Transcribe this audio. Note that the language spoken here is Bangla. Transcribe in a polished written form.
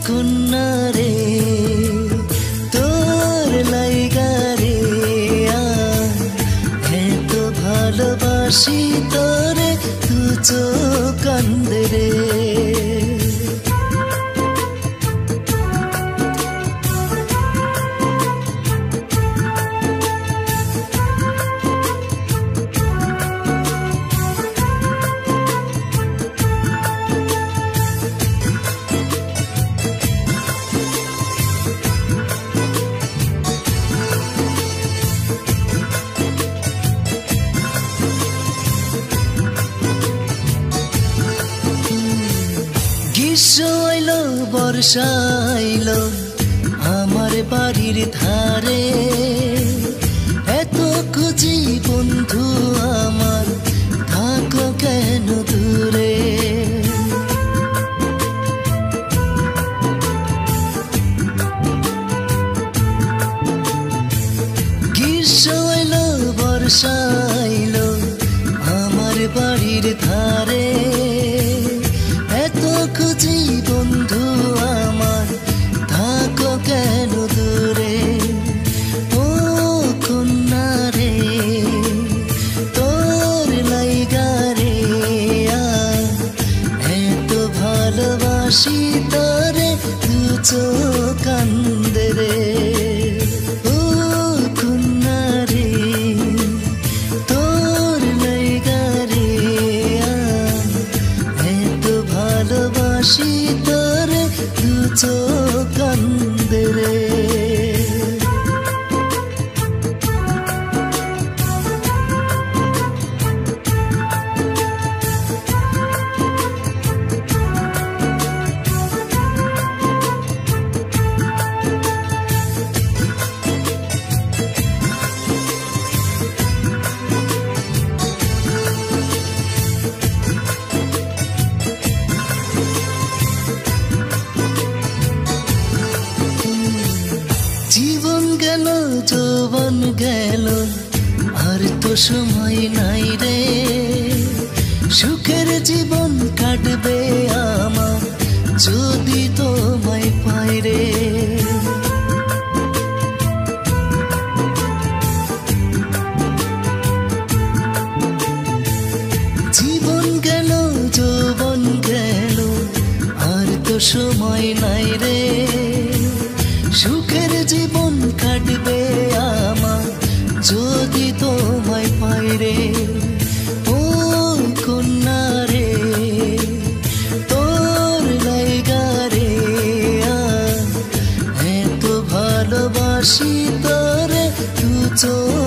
কন্যা রে তোর লাইগা রে এত ভালোবাসি তোরে তু চোখ কান্দে রে গ্রীষ্ম আইলো বর্ষা আইলো আমার বাড়ির ধারে এত খুঁজি বন্ধু আমার থাকো কেন দূরে গ্রীষ্ম আইলো বর্ষা আইলো আমার বাড়ির ধারে এত খুঁজি বন্ধু আমার থাকো কেন দূরে ও কন্যা রে তোর লাইগা রে এত ভালোবাসি তোরে তু চোখ কান্দে রে ও কন্যা রে তোর লাইগা রে এত ভালোবাসি তোরে তু চোখ কান্দে রে জীবন গেল যৌবন গেল আর তো সময় নাই রে সুখের জীবন কাটবে আমার যদি তোমায় পাই রে জীবন গেল যৌবন গেল আর তো সময় নাই রে সুখের জীবন কাটবে আমার যদি তোমায় পাই রে ও কন্যা রে তোর লাইগা রে এত ভালোবাসি তোরে তু চোখ